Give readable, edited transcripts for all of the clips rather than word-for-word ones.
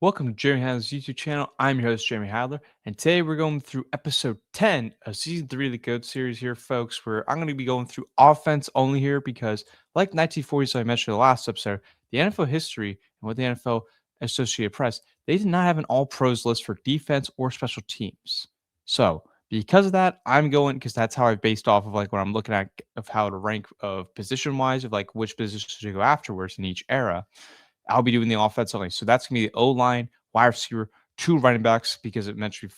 Welcome to Jeremy Hadler's YouTube channel. I'm your host, Jeremy Hadler, and today we're going through episode 10 of season 3 of the GOAT series here, folks, where I'm going to be going through offense only here because, like 1940, so I mentioned in the last episode, the NFL history and what the NFL Associated Press, they did not have an all pros list for defense or special teams. So, because of that, I'm going because that's how I based off of like when I'm looking at of how to rank of position wise of like which positions to go afterwards in each era. I'll be doing the offense only. So that's going to be the O line, wide receiver, two running backs, because it mentioned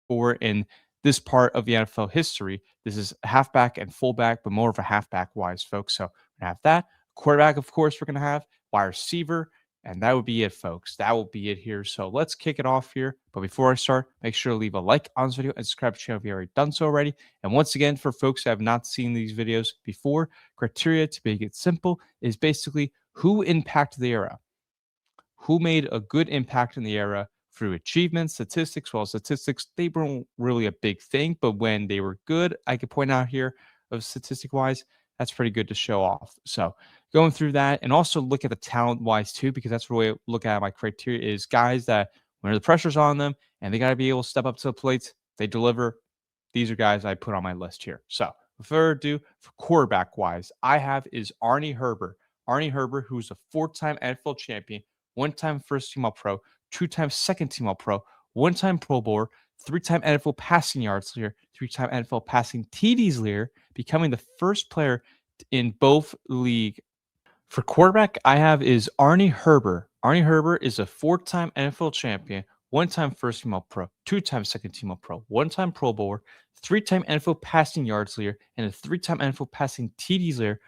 before in this part of the NFL history, this is halfback and fullback, but more of a halfback wise, folks. So we're going to have that. Quarterback, of course, we're going to have wide receiver. And that would be it, folks. That will be it here. So let's kick it off here. But before I start, make sure to leave a like on this video and subscribe to the channel if you already done so already. And once again, for folks who have not seen these videos before, criteria to make it simple is basically who impacted the era, who made a good impact in the era through achievements, statistics. Well, statistics, they weren't really a big thing, but when they were good, I could point out here of statistic wise, that's pretty good to show off. So going through that and also look at the talent wise too, because that's the way I look at my criteria is guys that when the pressure's on them and they got to be able to step up to the plate, they deliver. These are guys I put on my list here. So without further ado, for quarterback wise, I have is Arnie Herber. Arnie Herber, who's a four-time NFL champion, one-time first-team All-Pro, two-time second-team All-Pro, one-time Pro Bowler, three-time NFL passing yards leader, three-time NFL passing TDs leader, becoming the first player in both league. For quarterback, I have is Arnie Herber. Arnie Herber is a four-time NFL champion, one-time first-team All-Pro, two-time second-team All-Pro, one-time Pro Bowler, three-time NFL passing yards leader, and a three-time NFL passing TDs leader.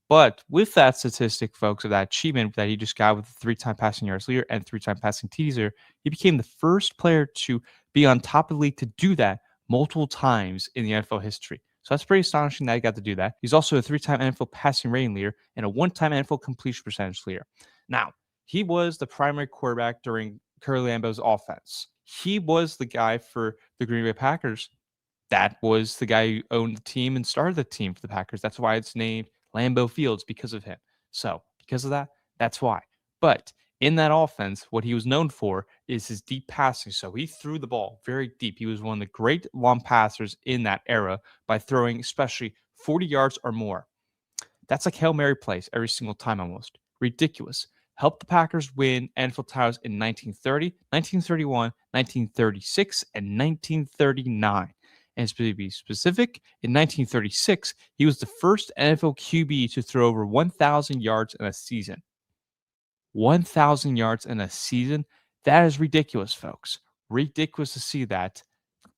But with that statistic, folks, of that achievement that he just got with the three-time passing yards leader and three-time passing TDs leader, he became the first player to be on top of the league to do that multiple times in the NFL history. So that's pretty astonishing that he got to do that. He's also a three-time NFL passing rating leader and a one-time NFL completion percentage leader. Now, he was the primary quarterback during Curly Lambeau's offense. He was the guy for the Green Bay Packers. That was the guy who owned the team and started the team for the Packers. That's why it's named Lambeau Fields, because of him. So, because of that, that's why. But in that offense, what he was known for is his deep passing. So he threw the ball very deep. He was one of the great long passers in that era by throwing especially 40 yards or more. That's like Hail Mary plays every single time almost. Ridiculous. Helped the Packers win NFL titles in 1930, 1931, 1936, and 1939. And to be specific, in 1936, he was the first NFL QB to throw over 1,000 yards in a season. 1,000 yards in a season? That is ridiculous, folks. Ridiculous to see that.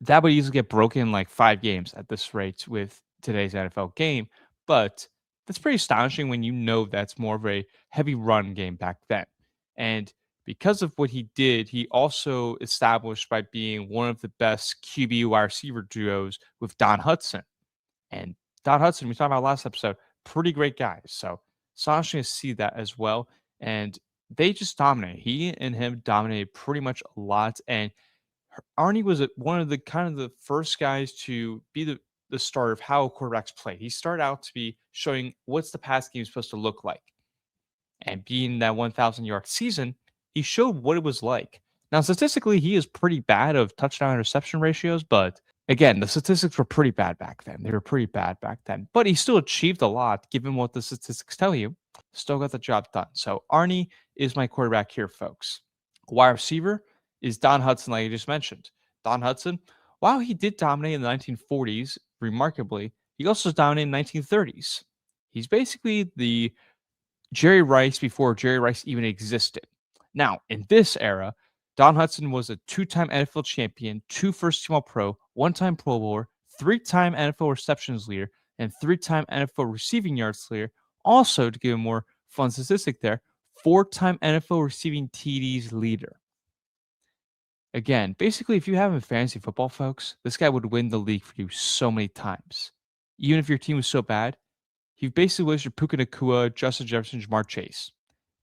That would easily get broken in like 5 games at this rate with today's NFL game. But that's pretty astonishing when you know that's more of a heavy run game back then. And because of what he did, he also established by being one of the best QB wide receiver duos with Don Hudson. And Don Hudson, we talked about last episode, pretty great guy. So astonishing to see that as well. And they just dominate. He and him dominated pretty much a lot. And Arnie was one of the kind of the first guys to be the start of how quarterbacks play. He started out to be showing what's the pass game supposed to look like. And being that 1,000-yard season, he showed what it was like. Now, statistically, he is pretty bad of touchdown interception ratios, but again, the statistics were pretty bad back then. They were pretty bad back then, but he still achieved a lot given what the statistics tell you. Still got the job done. So Arnie is my quarterback here, folks. Wide receiver is Don Hudson, like I just mentioned. Don Hudson, while he did dominate in the 1940s, remarkably, he also dominated in the 1930s. He's basically the Jerry Rice before Jerry Rice even existed. Now, in this era, Don Hudson was a two-time NFL champion, two first-team All-Pro, one-time Pro Bowler, three-time NFL receptions leader, and three-time NFL receiving yards leader. Also, to give a more fun statistic there, four-time NFL receiving TDs leader. Again, basically, if you have him in fantasy football, folks, this guy would win the league for you so many times. Even if your team was so bad, he basically was your Puka Nacua, Justin Jefferson, Jamar Chase.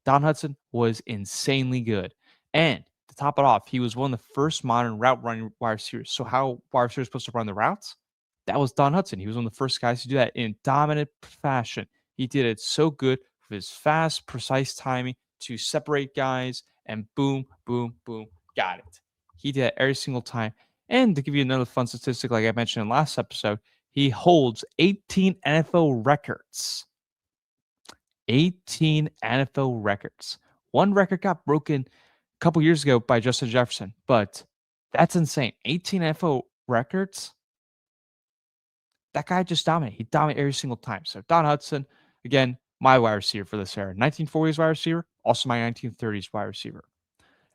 Don Hudson was insanely good. And to top it off, he was one of the first modern route running wide receivers. So how wide receivers supposed to run the routes? That was Don Hudson. He was one of the first guys to do that in dominant fashion. He did it so good with his fast, precise timing to separate guys and boom, boom, boom, got it. He did it every single time. And to give you another fun statistic, like I mentioned in last episode, he holds 18 NFL records. 18 NFL records. One record got broken a couple years ago by Justin Jefferson, but that's insane. 18 NFL records. That guy just dominated. He dominated every single time. So Don Hudson, again, my wide receiver for this era. 1940s wide receiver, also my 1930s wide receiver.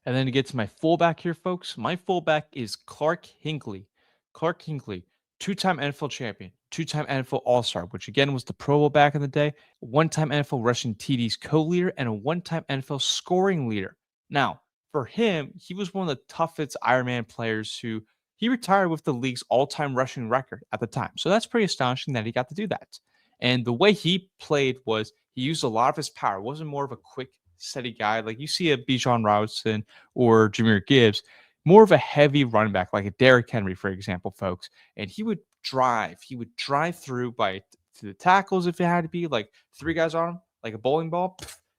And then to get to my fullback here, folks, my fullback is Clark Hinckley. Clark Hinckley, two-time NFL champion, two-time NFL All-Star, which again was the Pro Bowl back in the day, one-time NFL rushing TDs co-leader, and a one-time NFL scoring leader. Now, for him, he was one of the toughest Ironman players who he retired with the league's all-time rushing record at the time. So that's pretty astonishing that he got to do that. And the way he played was he used a lot of his power. It wasn't more of a quick, steady guy like you see a Bijan Robinson or Jameer Gibbs, more of a heavy running back like a Derrick Henry, for example, folks. And he would drive. He would drive through to the tackles if it had to be, like three guys on him, like a bowling ball,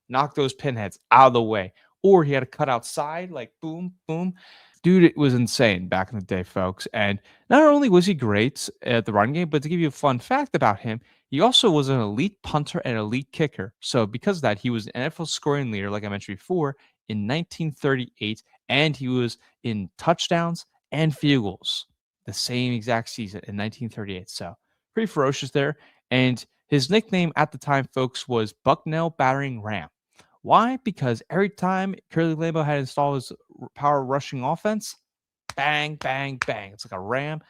knock those pinheads out of the way. Or he had to cut outside, like boom, boom. Dude, it was insane back in the day, folks. And not only was he great at the running game, but to give you a fun fact about him, he also was an elite punter and elite kicker. So because of that, he was an NFL scoring leader, like I mentioned before, in 1938, and he was in touchdowns and field goals the same exact season in 1938. So pretty ferocious there. And his nickname at the time, folks, was Bucknell Battering Ram. Why? Because every time Curly Lambeau had installed his power rushing offense, bang, bang, bang. It's like a ram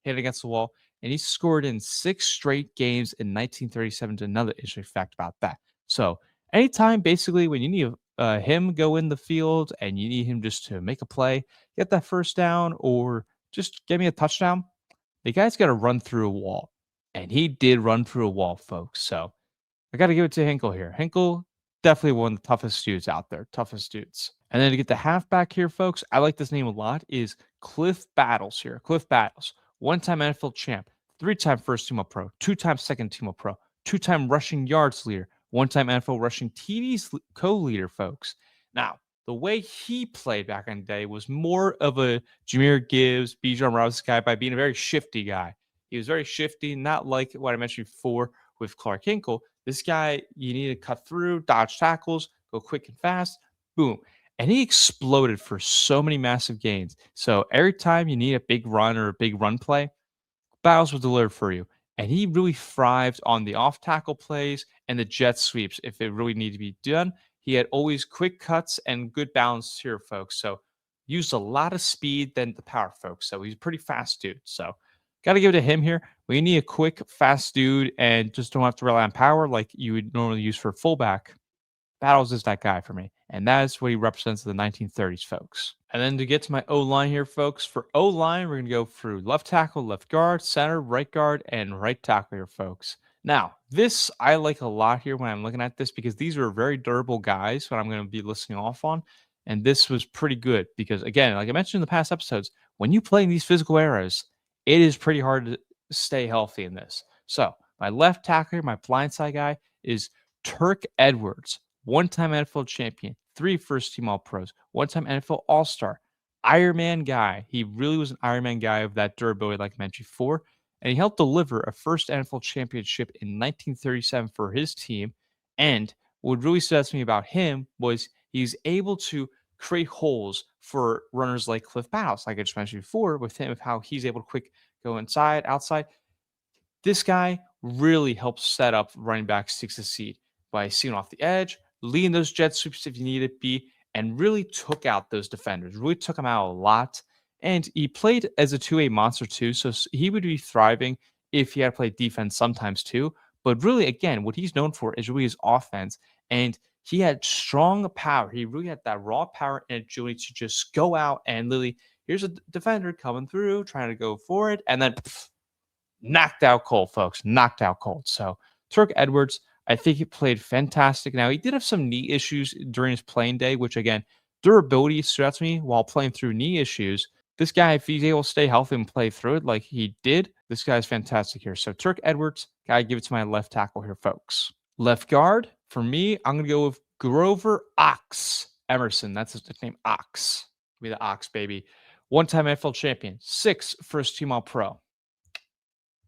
hit against the wall. And he scored in 6 straight games in 1937. To another interesting fact about that. So anytime, basically, when you need him go in the field and you need him just to make a play, get that first down, or just get me a touchdown, the guy's got to run through a wall. And he did run through a wall, folks. So I got to give it to Hinkle here. Hinkle, definitely one of the toughest dudes out there. Toughest dudes. And then to get the halfback here, folks, I like this name a lot, is Cliff Battles here. Cliff Battles, one-time NFL champ, three-time first team All-Pro, two-time second team All-Pro, two-time rushing yards leader, one-time NFL rushing TDs co-leader, folks. Now, the way he played back in the day was more of a Jameer Gibbs, Bijan Robinson guy by being a very shifty guy. He was very shifty, not like what I mentioned before with Clark Hinkle. This guy, you need to cut through, dodge tackles, go quick and fast, boom. And he exploded for so many massive gains. So every time you need a big run or a big run play, Battles will deliver for you. And he really thrived on the off tackle plays and the jet sweeps if it really needed to be done. He had always quick cuts and good balance here, folks. So used a lot of speed than the power, folks. So he's a pretty fast dude. So got to give it to him here. We need a quick, fast dude and just don't have to rely on power like you would normally use for a fullback. Battles is that guy for me. And that is what he represents in the 1930s, folks. And then to get to my O-line here, folks, for O-line, we're going to go through left tackle, left guard, center, right guard, and right tackle here, folks. Now, this I like a lot here when I'm looking at this because these are very durable guys what I'm going to be listening off on. And this was pretty good because, again, like I mentioned in the past episodes, when you play in these physical eras, it is pretty hard to stay healthy in this. So my left tackler, my blindside guy, is Turk Edwards, one-time NFL champion, 3 first-team All-Pros, one-time NFL All-Star, Ironman guy. He really was an Ironman guy of that durability, like I mentioned before, and he helped deliver a first NFL championship in 1937 for his team. And what really stood out to me about him was he's able to create holes for runners like Cliff Battles, like I just mentioned before, with him, of how he's able to quick go inside, outside. This guy really helps set up running backs to succeed by seeing off the edge, leading those jet sweeps if you need it be, and really took out those defenders, really took them out a lot. And he played as a two-way monster too, so he would be thriving if he had to play defense sometimes too. But really, again, what he's known for is really his offense. And he had strong power. He really had that raw power and agility to just go out and literally, here's a defender coming through, trying to go for it, and then knocked out cold, folks. Knocked out cold. So Turk Edwards, I think he played fantastic. Now, he did have some knee issues during his playing day, which, again, durability stood out to me while playing through knee issues. This guy, if he's able to stay healthy and play through it like he did, this guy's fantastic here. So Turk Edwards, gotta give it to my left tackle here, folks. Left guard, for me, I'm going to go with Grover Ox Emerson. That's his nickname, Ox. Be the Ox, baby. One-time NFL champion. 6 first-team All-Pro.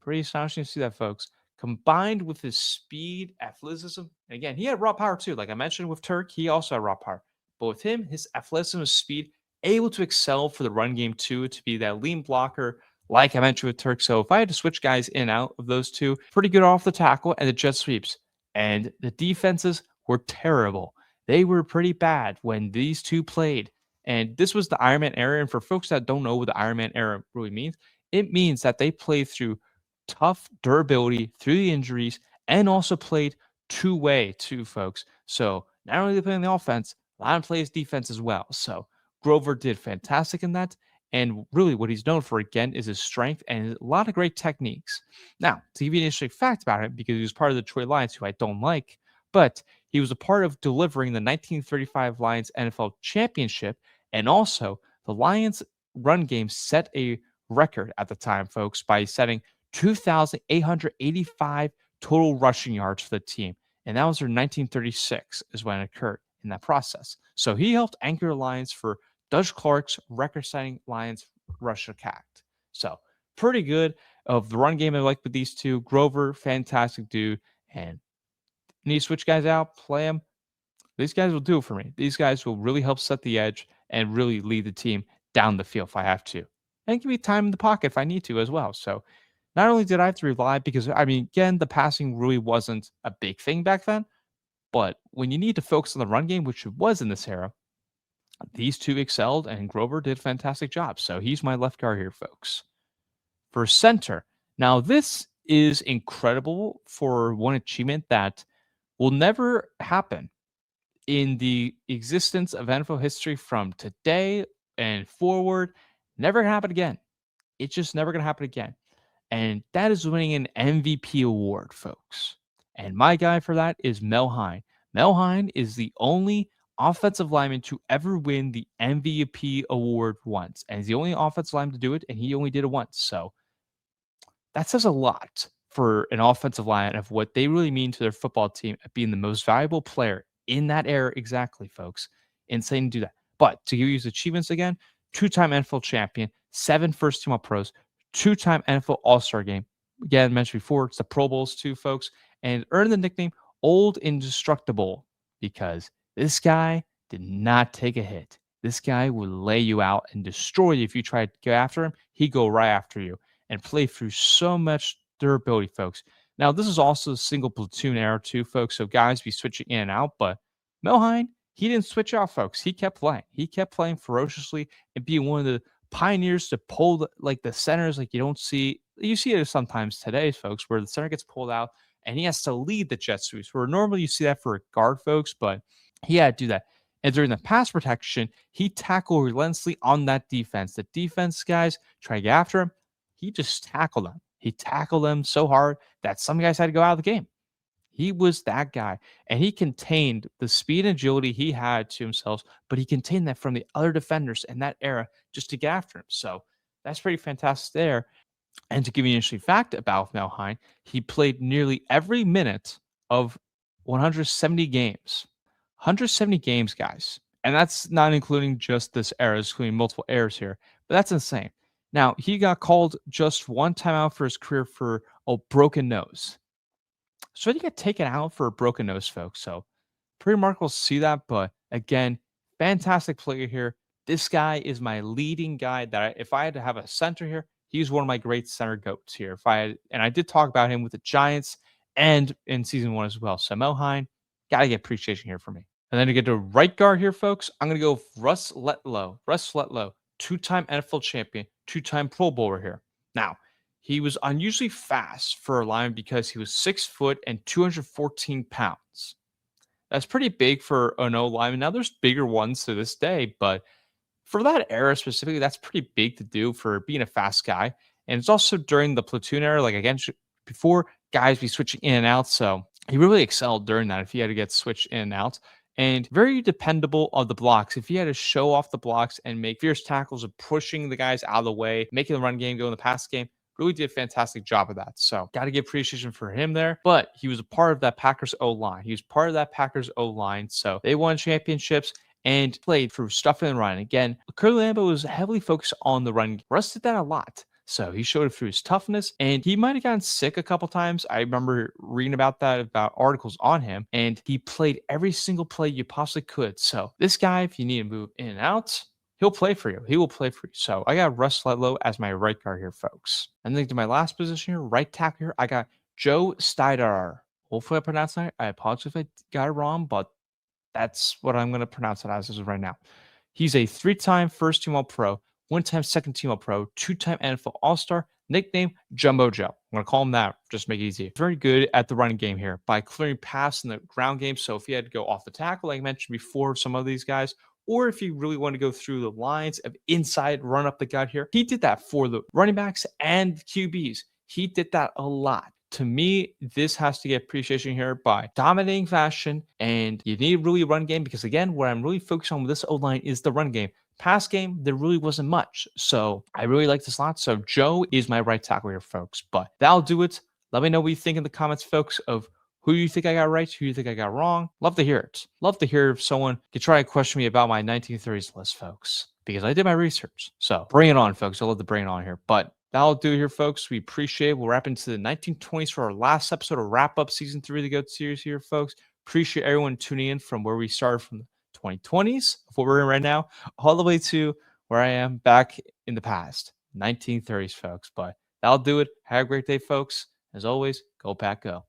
Pretty astonishing to see that, folks. Combined with his speed, athleticism, and again, he had raw power too. Like I mentioned with Turk, he also had raw power. But with him, his athleticism, his speed, able to excel for the run game too, to be that lean blocker, like I mentioned with Turk. So if I had to switch guys in and out of those two, pretty good off the tackle and the jet sweeps. And the defenses were terrible. They were pretty bad when these two played. And this was the Iron Man era. And for folks that don't know what the Iron Man era really means, it means that they played through tough durability through the injuries and also played two-way too, folks. So not only they play on the offense, a lot of plays defense as well. So Grover did fantastic in that. And really what he's known for again is his strength and a lot of great techniques. Now, to give you an interesting fact about it, because he was part of the Detroit Lions, who I don't like, but he was a part of delivering the 1935 Lions NFL championship. And also the Lions run game set a record at the time, folks, by setting 2,885 total rushing yards for the team. And that was in 1936 is when it occurred in that process. So he helped anchor the Lions for Dutch Clark's record-setting Lions rush attack. So pretty good of the run game I like with these two. Grover, fantastic dude. And need to switch guys out, play them. These guys will do it for me. These guys will really help set the edge and really lead the team down the field if I have to. And give me time in the pocket if I need to as well. So not only did I have to rely, because I mean, again, the passing really wasn't a big thing back then, but when you need to focus on the run game, which it was in this era, these two excelled and Grover did a fantastic job. So he's my left guard here, folks. For center, now this is incredible for one achievement that will never happen in the existence of NFL history from today and forward. Never gonna happen again. It's just never gonna happen again. And that is winning an MVP award, folks. And my guy for that is Mel Hein. Mel Hein is the only offensive lineman to ever win the MVP award once. And he's the only offensive lineman to do it, and he only did it once. So that says a lot for an offensive line of what they really mean to their football team at being the most valuable player in that era. Exactly, folks. Insane to do that. But to give you his achievements again, two-time NFL champion, 7 first-team All-Pros, two-time NFL All-Star game. Again, mentioned before, it's the Pro Bowls too, folks, and earned the nickname Old Indestructible because this guy did not take a hit. This guy would lay you out and destroy you if you tried to go after him. He'd go right after you and play through so much durability, folks. Now, this is also a single platoon era too, folks, so guys be switching in and out, but Mel Hein, he didn't switch out, folks. He kept playing. He kept playing ferociously and being one of the pioneers to pull like the centers like you don't see. You see it sometimes today, folks, where the center gets pulled out and he has to lead the jet sweeps, where normally you see that for a guard, folks, but he had to do that. And during the pass protection, he tackled relentlessly on that defense. The defense guys try to get after him. He just tackled them. He tackled them so hard that some guys had to go out of the game. He was that guy, and he contained the speed and agility he had to himself, but he contained that from the other defenders in that era just to get after him. So that's pretty fantastic there. And to give you an interesting fact about Mel Hein, he played nearly every minute of 170 games. 170 games, guys. And that's not including just this era, it's including multiple eras here. But that's insane. Now, he got called just one time out for his career for a broken nose. So he got taken out for a broken nose, folks. So pretty remarkable to see that. But again, fantastic player here. This guy is my leading guy that if I had to have a center here, he's one of my great center goats here. If I had, and I did talk about him with the Giants and in season 1 as well. So Mel Hein, gotta get appreciation here for me. And then to get to right guard here, folks, I'm gonna go with Russ Letlow. Russ Letlow, two-time NFL champion, two-time Pro Bowler here. Now, he was unusually fast for a lineman because he was 6 foot and 214 pounds. That's pretty big for an O lineman. Now, there's bigger ones to this day, but for that era specifically, that's pretty big to do for being a fast guy. And it's also during the platoon era, like again, before guys be switching in and out. So he really excelled during that if he had to get switched in and out. And very dependable on the blocks. If he had to show off the blocks and make fierce tackles of pushing the guys out of the way, making the run game go in the pass game, really did a fantastic job of that. So got to give appreciation for him there. But he was a part of that Packers O line. He was part of that Packers O line. So they won championships. and played through stuffing and running. Again, Curly Lambeau was heavily focused on the run. Russ did that a lot. So he showed it through his toughness, and he might have gotten sick a couple times. I remember reading about that, about articles on him, and he played every single play you possibly could. So this guy, if you need to move in and out, he'll play for you. He will play for you. So I got Russ Letlow as my right guard here, folks. And then to my last position here, right tackle here, I got Joe Steidar. Hopefully I pronounced that. I apologize if I got it wrong, but that's what I'm going to pronounce it as of right now. He's a three-time first-team All-Pro, one-time second-team All-Pro, two-time NFL All-Star, nickname Jumbo Joe. I'm going to call him that, just to make it easy. Very good at the running game here by clearing pass in the ground game. So if he had to go off the tackle, like I mentioned before, some of these guys, or if you really want to go through the lines of inside, run up the gut here, he did that for the running backs and QBs. He did that a lot. To me, this has to get appreciation here by dominating fashion, and you need really a run game because, again, what I'm really focused on with this O line is the run game. Pass game, there really wasn't much. So I really like this a lot. So Joe is my right tackle here, folks. But that'll do it. Let me know what you think in the comments, folks, of who you think I got right, who you think I got wrong. Love to hear it. Love to hear if someone could try to question me about my 1930s list, folks, because I did my research. So bring it on, folks. I love to bring it on here. But that'll do it here, folks. We appreciate it. We'll wrap into the 1920s for our last episode of wrap up season 3 of the GOAT series here, folks. Appreciate everyone tuning in from where we started from the 2020s, of what we're in right now, all the way to where I am back in the past, 1930s, folks. But that'll do it. Have a great day, folks. As always, go Pack Go.